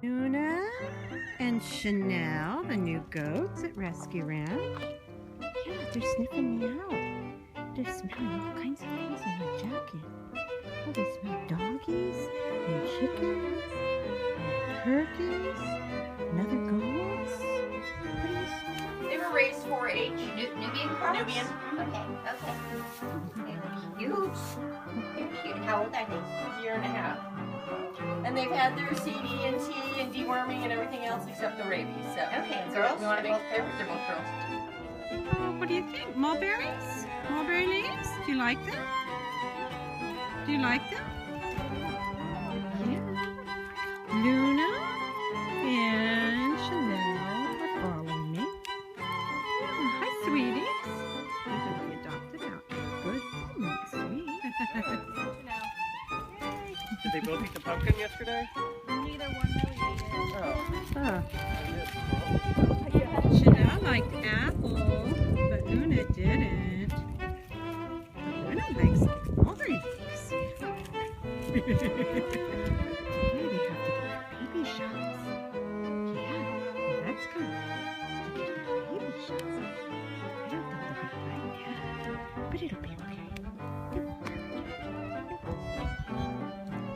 Luna and Chanel, the new goats at Rescue Ranch. Yeah, they're sniffing me out. They're smelling all kinds of things in my jacket. Oh, they smell doggies and chickens and turkeys and other goats. What do you smell? They were raised 4-H. Nubian crops? Nubian. Okay. They're cute. They're cute. How old are they? 1.5 years. And they've had their CD&T and deworming and everything else except the rabies. So. Okay, So girls? we want to They're make both girls? they're both girls. Oh, what do you think? Mulberries? Mulberry leaves? Do you like them? Do you like them? Yeah. Luna and Chanel are following me. Oh, hi, sweeties. You're going to be adopted out. Good. Sweet. Did they both eat the pumpkin yesterday? Neither one really ate it. Oh. Huh. Chanel liked apple, but Luna didn't. Luna likes mulberry leaves. Yeah, they have to get baby shots. Yeah, that's good. To get their baby shots. I don't think they're gonna like that, but it'll be okay.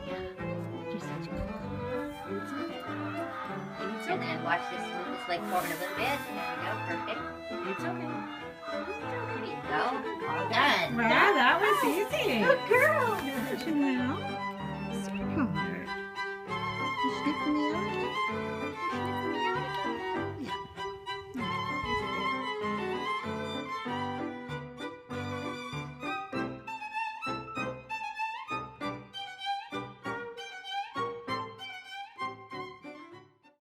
Yeah, you're such a good And then watch this move this leg forward a little bit. There we go. Perfect. It's okay. There you go. All done. Wow, that was easy. Good girl. Chanel.